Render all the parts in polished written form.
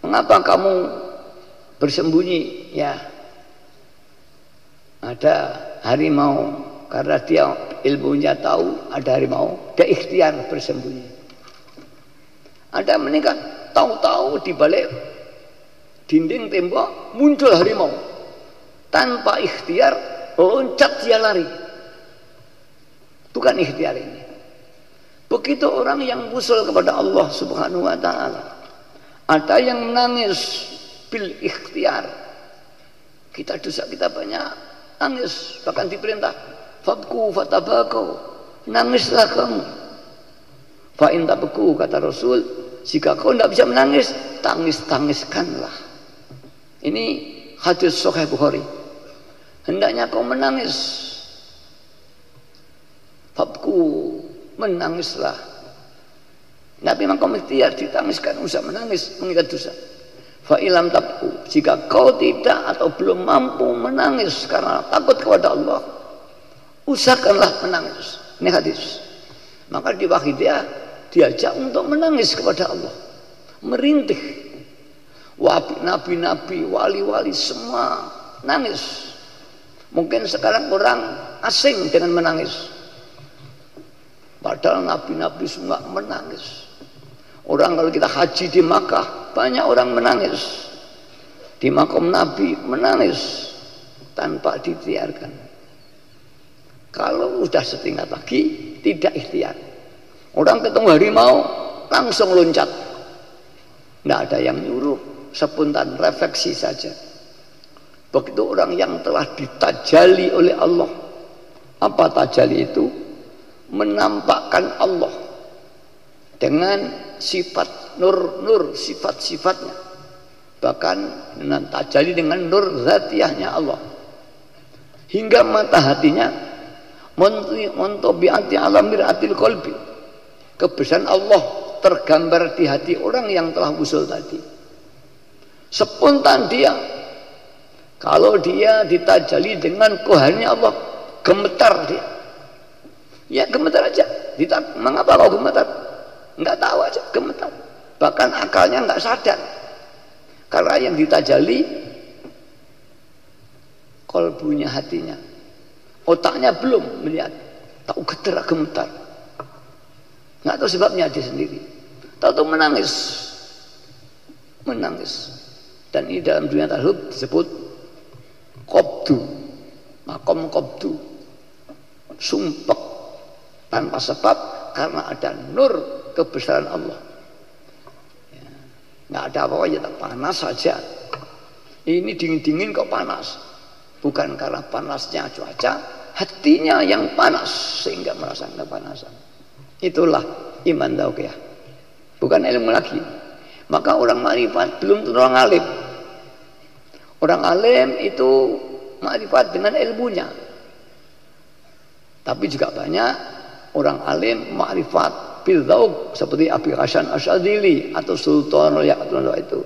Mengapa kamu bersembunyi? Ya, ada harimau, karena dia ilmunya tahu ada harimau, dia ikhtiar bersembunyi. Ada menikah, tahu-tahu di balik dinding tembok muncul harimau, tanpa ikhtiar loncat dia lari. Itu kan ikhtiar ini. Begitu orang yang usul kepada Allah Subhanahu wa ta'ala. Ada yang menangis bil ikhtiar. Kita dosa kita banyak, nangis, bahkan diperintah fabku fatabaku, nangislah kamu. Fa in tabku, kata Rasul, jika kau tidak bisa menangis, tangis-tangiskanlah. Ini hadis Sahih Bukhari. Hendaknya kau menangis. Fabku, menangislah. Nabi memang ikhtiar ditangiskan, usah menangis mengingat dosa. Fa ilam tabku, jika kau tidak atau belum mampu menangis karena takut kepada Allah, usahakanlah menangis. Ini hadis. Maka di Wahidiyah diajak untuk menangis kepada Allah, merintih. Nabi-nabi, wali-wali semua nangis. Mungkin sekarang orang asing dengan menangis, padahal nabi-nabi semua menangis. Orang kalau kita haji di Makkah, banyak orang menangis. Di makam Nabi menangis tanpa diikhtiarkan. Kalau sudah setingkat lagi, tidak ikhtiar. Orang ketemu harimau langsung loncat. Tidak ada yang nyuruh, spontan refleksi saja. Begitu orang yang telah ditajali oleh Allah. Apa tajali itu? Menampakkan Allah dengan sifat nur sifat-sifatnya, bahkan dengan tajali dengan nur zatiyahnya Allah, hingga mata hatinya montobiati alam miratil qalbi, kebesaran Allah tergambar di hati orang yang telah usul tadi. Spontan dia, kalau dia ditajali dengan kuhannya Allah, gemetar dia. Ya gemetar aja. Mengapa kau gemetar? Enggak tahu aja, gemetar. Bahkan akalnya enggak sadar. Karena yang ditajali kolbunya, hatinya. Otaknya belum melihat. Tahu gemetar. Enggak tahu sebabnya dia sendiri. Tahu menangis. Menangis. Dan ini dalam dunia tasawuf disebut qabdu. Makom qabdu. Sumpek tanpa sebab, karena ada nur kebesaran Allah. Ya, nggak ada apa-apa, ya panas saja. Ini dingin-dingin kok panas, bukan karena panasnya cuaca, hatinya yang panas sehingga merasakan kepanasan. Itulah iman tauqiyah, bukan ilmu lagi. Maka orang makrifat belum tentu orang alim. Orang alim itu makrifat dengan ilmunya, tapi juga banyak orang alim makrifat bil dzauq, seperti Abi Hasan Asyadzili atau Sultan Yaqutullah itu,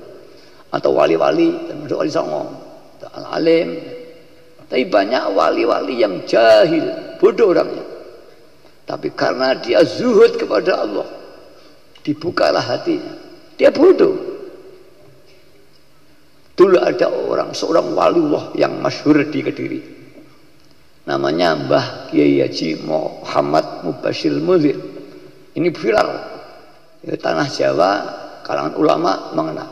atau wali-wali, termasuk wali Songo, al-alim. Tapi banyak wali-wali yang jahil, bodoh orangnya. Tapi karena dia zuhud kepada Allah, dibukalah hatinya. Dia bodoh. Dulu ada seorang waliullah yang masyhur di Kediri, namanya Mbah Kiai Haji Muhammad Mubashir Munzir. Ini viral di tanah Jawa, kalangan ulama mengenal.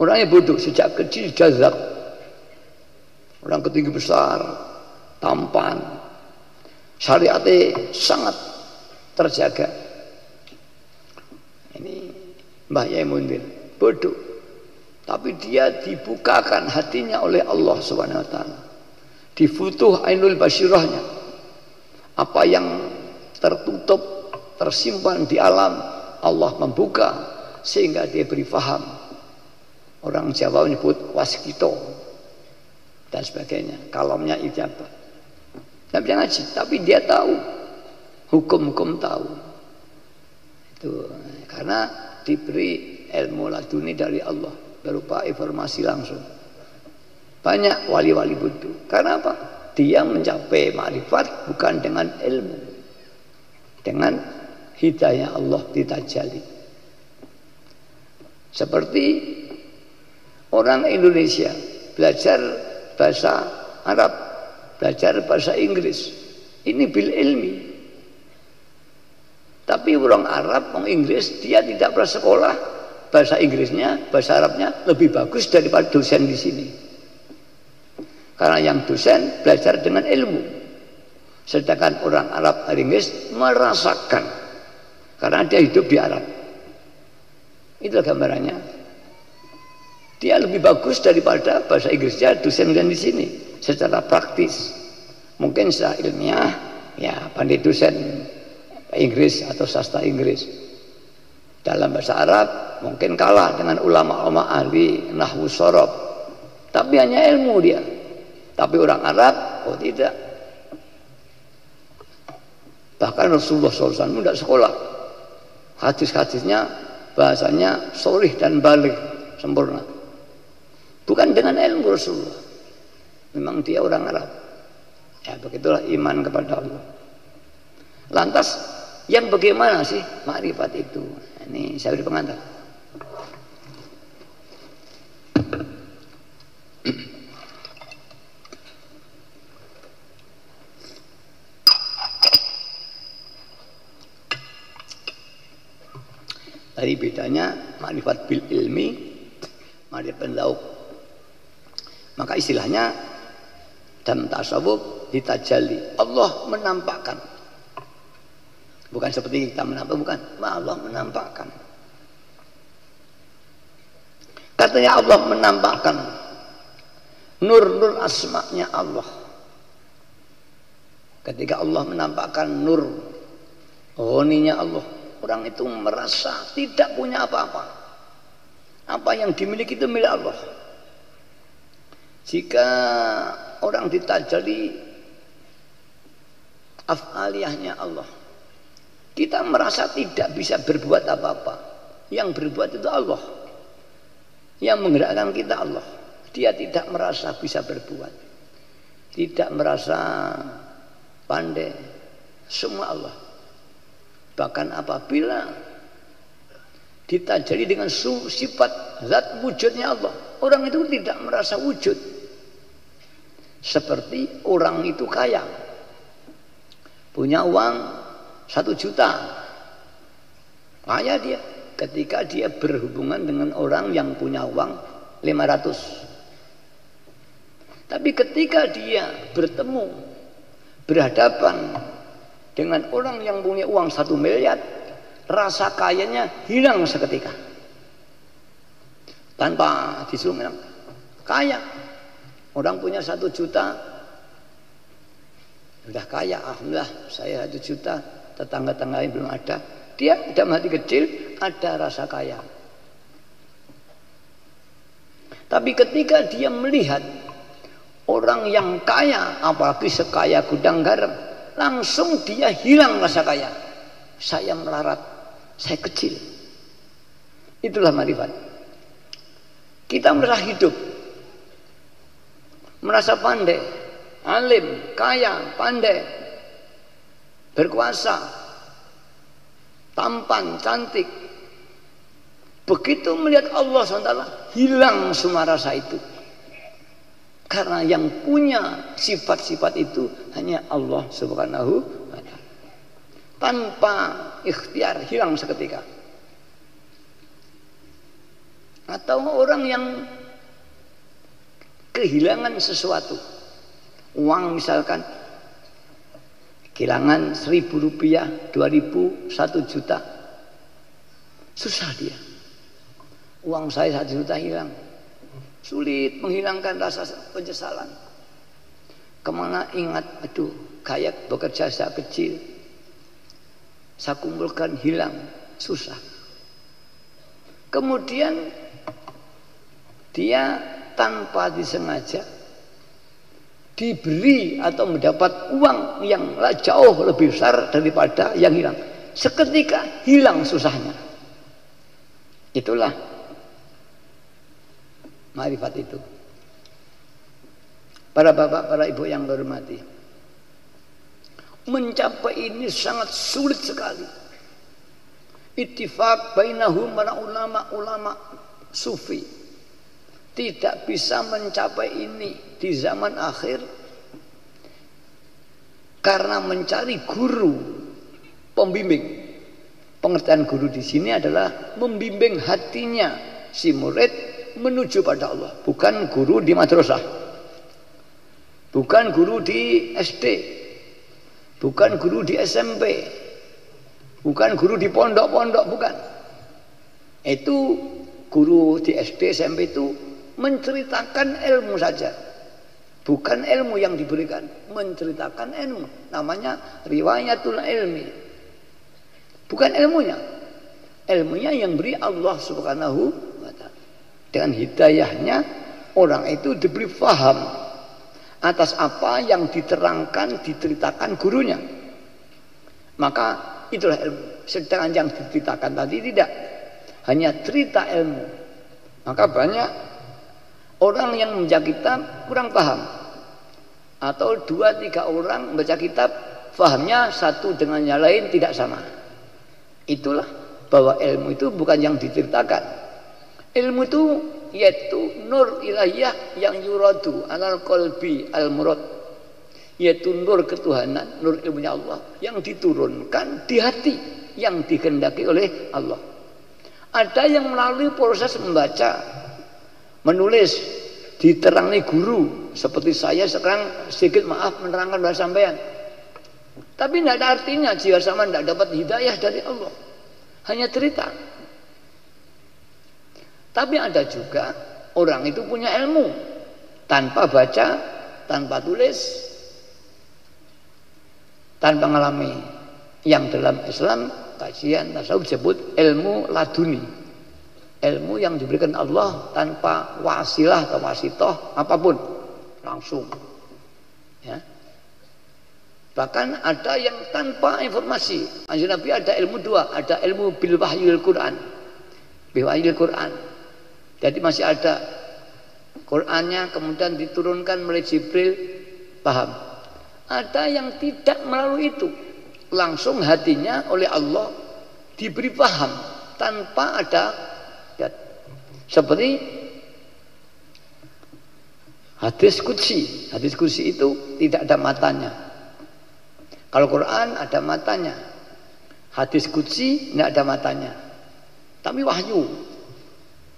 Orangnya bodoh, sejak kecil jazak. Orang ketinggi besar, tampan, syariatnya sangat terjaga. Ini Mbah Kiai Munzir, bodoh. Tapi dia dibukakan hatinya oleh Allah Subhanahu wa ta'ala. Difutuh ainul basyirahnya, apa yang tertutup, tersimpan di alam, Allah membuka sehingga dia beri faham. Orang Jawa menyebut waskito dan sebagainya, kalamnya ijabah. Tidak bisa ngaji, tapi dia tahu hukum-hukum, tahu itu karena diberi ilmu laduni dari Allah berupa informasi langsung. Banyak wali-wali bodoh. Karena apa? dia mencapai ma'rifat bukan dengan ilmu, dengan hidayah Allah ditajalli. Seperti orang Indonesia belajar bahasa Arab, belajar bahasa Inggris, ini bil ilmi. Tapi orang Arab, orang Inggris, dia tidak pernah sekolah, bahasa Inggrisnya, bahasa Arabnya lebih bagus daripada dosen di sini. Karena yang dosen belajar dengan ilmu, sedangkan orang Arab dan Inggris merasakan, karena dia hidup di Arab. Itulah gambarannya. Dia lebih bagus daripada bahasa Inggrisnya dosen dan di sini secara praktis. Mungkin secara ilmiah, ya pandai dosen Inggris atau sastra Inggris. Dalam bahasa Arab mungkin kalah dengan ulama-ulama ahli nahwu sorob, tapi hanya ilmu dia. Tapi orang Arab, oh tidak. Bahkan Rasulullah SAW tidak sekolah. Hadis-hadisnya bahasanya sharih dan baligh, sempurna. Bukan dengan ilmu Rasulullah. Memang dia orang Arab. Ya begitulah iman kepada Allah. Lantas yang bagaimana sih makrifat itu? Ini saya beri pengantar. Tadi bedanya makrifat bil ilmi, makrifat lauk. Maka istilahnya dalam tasawuf ditajalli, Allah menampakkan. Bukan seperti kita menampakkan, bukan. Allah menampakkan. Katanya Allah menampakkan nur-nur asma'nya Allah. Ketika Allah menampakkan nur ghaninya Allah, orang itu merasa tidak punya apa-apa. Apa yang dimiliki itu milik Allah. Jika orang ditajalli af'aliyahnya Allah, kita merasa tidak bisa berbuat apa-apa. Yang berbuat itu Allah. Yang menggerakkan kita Allah. Dia tidak merasa bisa berbuat, tidak merasa pandai. Semua Allah. Bahkan apabila ditajalli dengan sifat zat wujudnya Allah, orang itu tidak merasa wujud. Seperti orang itu kaya, punya uang 1 juta, kaya dia. Ketika dia berhubungan dengan orang yang punya uang 500, tapi ketika dia bertemu, berhadapan dengan orang yang punya uang 1 miliar, rasa kayanya hilang seketika. Tanpa disuruh bilang kaya. Orang punya 1 juta, sudah kaya, alhamdulillah saya 1 juta, tetangga-tetangganya belum ada. Dia dalam hati kecil ada rasa kaya. Tapi ketika dia melihat orang yang kaya, apalagi sekaya gudang garam, langsung dia hilang rasa kaya. Saya melarat, saya kecil. Itulah marifat. Kita merasa hidup, merasa pandai, alim, kaya, pandai, berkuasa, tampan, cantik. Begitu melihat Allah SWT, hilang semua rasa itu. Karena yang punya sifat-sifat itu hanya Allah Subhanahu wa ta'ala. Tanpa ikhtiar hilang seketika. Atau orang yang kehilangan sesuatu, uang misalkan kehilangan 1.000 rupiah, 2.000, 1 juta, susah dia. Uang saya 1 juta hilang, sulit menghilangkan rasa penyesalan. Kemana ingat, aduh kayak bekerja saya kecil, saya kumpulkan hilang, susah. Kemudian dia tanpa disengaja diberi atau mendapat uang yang jauh lebih besar daripada yang hilang. Seketika hilang susahnya. Itulah marifat itu. Para bapak, para ibu yang hormati, mencapai ini sangat sulit sekali. Ittifaq bainahum para ulama-ulama sufi tidak bisa mencapai ini di zaman akhir karena mencari guru pembimbing. Pengertian guru di sini adalah membimbing hatinya si murid menuju pada Allah, bukan guru di madrasah, bukan guru di SD, bukan guru di SMP, bukan guru di pondok-pondok, bukan. Itu guru di SD, SMP itu menceritakan ilmu saja, bukan ilmu yang diberikan, menceritakan ilmu. Namanya riwayatul ilmi, bukan ilmunya. Ilmunya yang beri Allah Subhanahu wa ta'ala. Dengan hidayahnya orang itu diberi faham atas apa yang diterangkan, diceritakan gurunya. Maka itulah ilmu. Sedangkan yang diceritakan tadi tidak, hanya cerita ilmu. Maka banyak orang yang membaca kitab kurang paham, atau 2-3 orang membaca kitab fahamnya satu dengan yang lain tidak sama. Itulah bahwa ilmu itu bukan yang diceritakan. Ilmu itu yaitu nur ilahiyah yang yuradu alal qalbi al murad, yaitu nur ketuhanan, nur ilmunya Allah yang diturunkan di hati yang dikehendaki oleh Allah. Ada yang melalui proses membaca, menulis, diterangi guru, seperti saya sekarang sedikit maaf menerangkan bahasa sampean. Tapi tidak ada artinya jika sama tidak dapat hidayah dari Allah, hanya cerita. Tapi ada juga orang itu punya ilmu tanpa baca, tanpa tulis, tanpa mengalami. Yang dalam Islam kajian tasawuf disebut ilmu laduni, ilmu yang diberikan Allah tanpa wasilah atau wasitoh apapun, langsung ya. Bahkan ada yang tanpa informasi. Kanjeng Nabi ada ilmu 2, ada ilmu bil wahyil Quran, bil wahyil Quran. Jadi masih ada Qurannya kemudian diturunkan melalui Jibril, paham. Ada yang tidak melalui itu, langsung hatinya oleh Allah diberi paham tanpa ada ya, seperti hadis qudsi. Hadis qudsi itu tidak ada matanya. Kalau Quran ada matanya, hadis qudsi tidak ada matanya. Tapi wahyu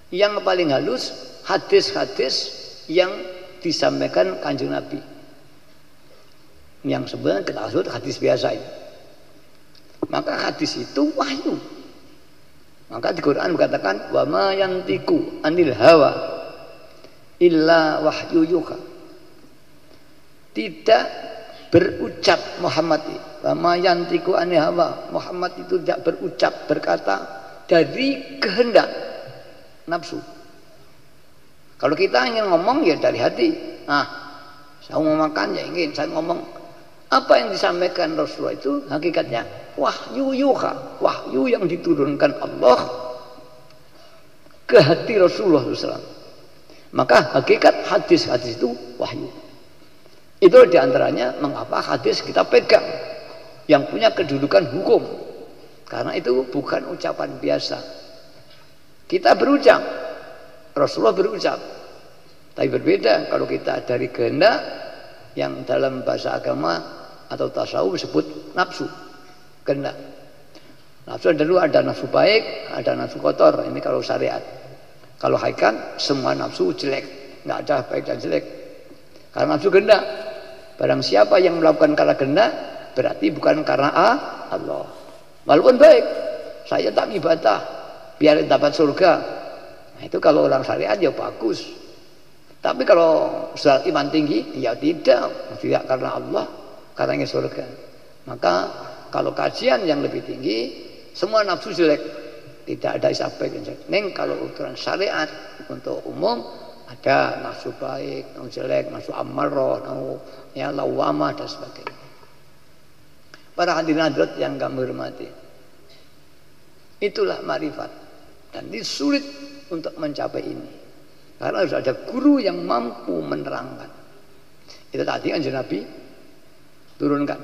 yang paling halus, hadis-hadis yang disampaikan Kanjeng Nabi, yang sebenarnya kita maksud hadis biasa itu. Maka hadis itu wahyu. Maka di Quran dikatakan wa ma yantiqu anil hawa illa wahyu yuha. Tidak berucap Muhammad, wa ma yantiqu anil hawa, Muhammad itu tidak berucap, berkata dari kehendak nafsu. Kalau kita ingin ngomong ya dari hati. Saya mau makan ya ingin saya ngomong. Apa yang disampaikan Rasulullah itu hakikatnya wahyu yuha, wahyu yang diturunkan Allah ke hati Rasulullah SAW. Maka hakikat hadis-hadis itu wahyu. Itu diantaranya mengapa hadis kita pegang, yang punya kedudukan hukum, karena itu bukan ucapan biasa. Kita berucap, Rasulullah berucap, tapi berbeda kalau kita dari kehendak yang dalam bahasa agama atau tasawuf disebut nafsu, kehendak. Nafsu dulu ada nafsu baik, ada nafsu kotor. Ini kalau syariat. Kalau hakikat semua nafsu jelek, nggak ada baik dan jelek. Karena nafsu kehendak. Barang siapa yang melakukan karena kehendak berarti bukan karena Allah. Walaupun baik, saya tak ibadah biar dapat surga. Nah, itu kalau orang syariat ya bagus. Tapi kalau sudah iman tinggi ya tidak karena Allah, karena ingin surga. Maka kalau kajian yang lebih tinggi semua nafsu jelek, tidak ada isabek. Neng kalau ukuran syariat untuk umum ada nafsu baik, nafsu jelek, nafsu amarah, nafsu ya lawamah dan sebagainya. Para hadirin hadirat yang kami hormati, itulah marifat. Dan ini sulit untuk mencapai ini karena harus ada guru yang mampu menerangkan. Itu tadi Kanjeng Nabi turunkan.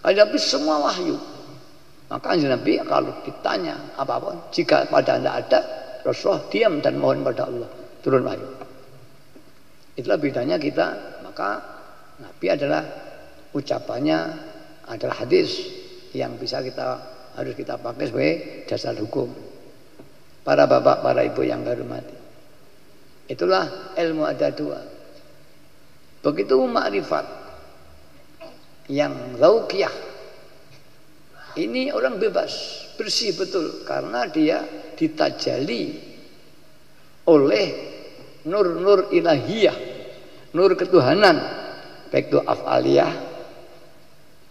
Kanjeng Nabi semua wahyu. Maka Kanjeng Nabi kalau ditanya apa-apa, jika pada Anda ada, Rasulullah diam dan mohon pada Allah turun wahyu. Itulah bedanya kita. Maka Nabi adalah ucapannya adalah hadis yang bisa harus kita pakai sebagai dasar hukum. Para bapak, para ibu yang saya hormati, itulah ilmu ada dua. Begitu makrifat yang zauqiyah, ini orang bebas, bersih betul karena dia ditajali oleh nur-nur ilahiyah, nur ketuhanan, baik itu af'aliyah,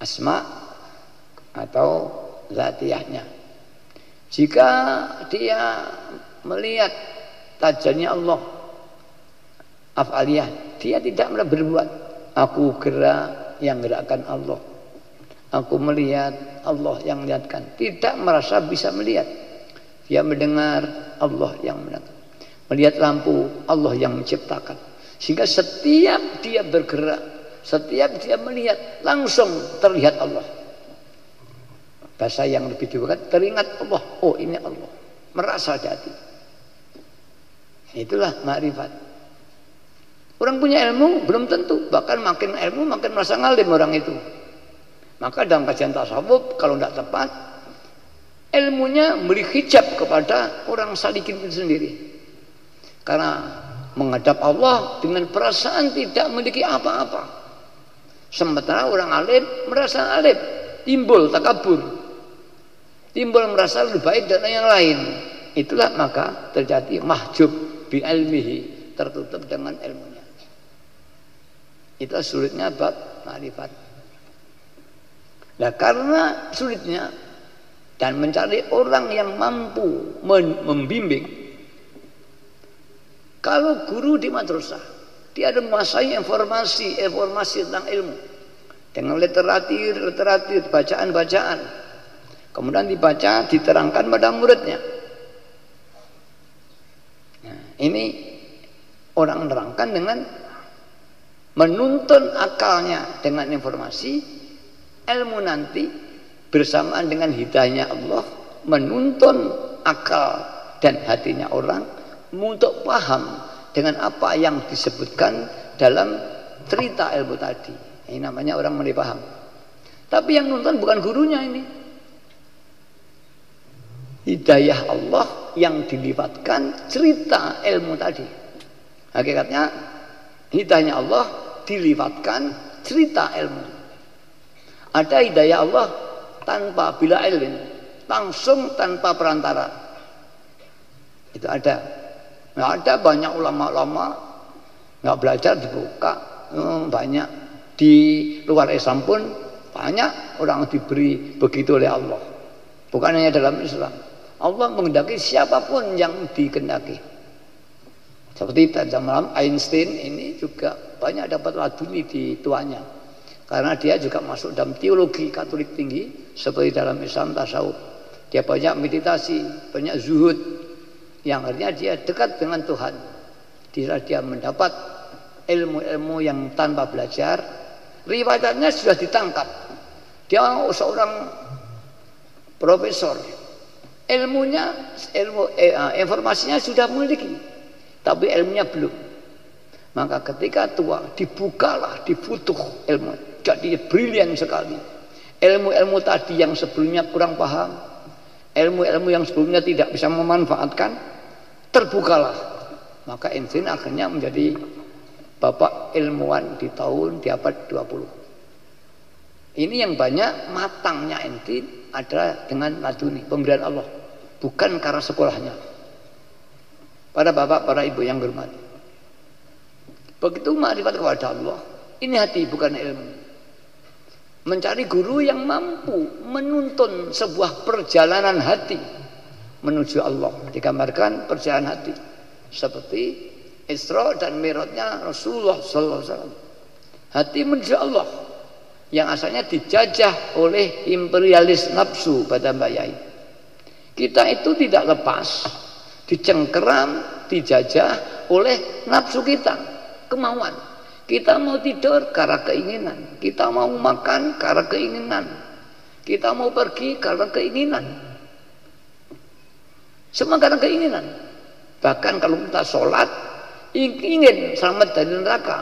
asma atau zatiyahnya. Jika dia melihat tajalnya Allah af'aliyah, dia tidak berbuat aku gerak yang gerakkan Allah, aku melihat Allah yang melihatkan, tidak merasa bisa melihat. Dia mendengar Allah yang mendengar, melihat lampu Allah yang menciptakan. Sehingga setiap dia bergerak, setiap dia melihat, langsung terlihat Allah. Bahasa yang lebih diwakilkan, teringat Allah, oh ini Allah, merasa di hati. Itulah makrifat. Orang punya ilmu belum tentu, bahkan makin ilmu makin merasa ngalim orang itu. Maka dalam kajian tasawuf kalau tidak tepat, ilmunya memberi hijab kepada orang salikin itu sendiri. Karena menghadap Allah dengan perasaan tidak memiliki apa-apa. Sementara orang alim merasa alim, timbul takabur, timbul merasa lebih baik dari yang lain. Itulah maka terjadi mahjub bi ilmihi, tertutup dengan ilmunya. Itulah sulitnya bab ma'rifat. Nah, karena sulitnya dan mencari orang yang mampu membimbing. Kalau guru di madrasah, dia ada menguasai informasi tentang ilmu dengan literatur, bacaan-bacaan, kemudian dibaca, diterangkan pada muridnya. Nah, ini orang menerangkan dengan menuntun akalnya dengan informasi, ilmu nanti bersamaan dengan hidayahnya Allah menuntun akal dan hatinya orang untuk paham dengan apa yang disebutkan dalam cerita ilmu tadi. Ini namanya orang mulai paham. Tapi yang nonton bukan gurunya ini. Hidayah Allah yang dilibatkan cerita ilmu tadi. Hakikatnya hidayahnya Allah dilibatkan cerita ilmu. Ada hidayah Allah tanpa bila ilmu, langsung tanpa perantara. Itu ada. Nggak ada banyak ulama-ulama nggak belajar dibuka, banyak di luar Islam pun banyak orang diberi begitu oleh Allah. Bukan hanya dalam Islam, Allah menghendaki siapapun yang dikehendaki. Seperti zaman Einstein ini juga banyak dapat laduni di tuanya, karena dia juga masuk dalam teologi Katolik tinggi seperti dalam Islam tasawuf. Dia banyak meditasi, banyak zuhud, yang artinya dia dekat dengan Tuhan. Dia mendapat ilmu-ilmu yang tanpa belajar, riwayatnya sudah ditangkap. Dia seorang profesor, informasinya sudah memiliki, tapi ilmunya belum. Maka ketika tua dibukalah, difutuh ilmu, jadi brilian sekali. Ilmu-ilmu tadi yang sebelumnya kurang paham, ilmu-ilmu yang sebelumnya tidak bisa memanfaatkan, terbukalah. Maka Einstein akhirnya menjadi bapak ilmuwan di abad 20. Ini yang banyak matangnya Einstein adalah dengan laduni, pemberian Allah, bukan karena sekolahnya. Para bapak, para ibu yang hormati, begitu makrifat kepada Allah, ini hati bukan ilmu. Mencari guru yang mampu menuntun sebuah perjalanan hati menuju Allah, digambarkan perjalanan hati seperti Isra dan Mi'rajnya Rasulullah SAW. Hati menuju Allah yang asalnya dijajah oleh imperialis nafsu pada Mbak Yai. Kita itu tidak lepas, dicengkeram, dijajah oleh nafsu kita, kemauan. Kita mau tidur karena keinginan, kita mau makan karena keinginan, kita mau pergi karena keinginan. Semua karena keinginan. Bahkan kalau kita sholat ingin selamat dari neraka,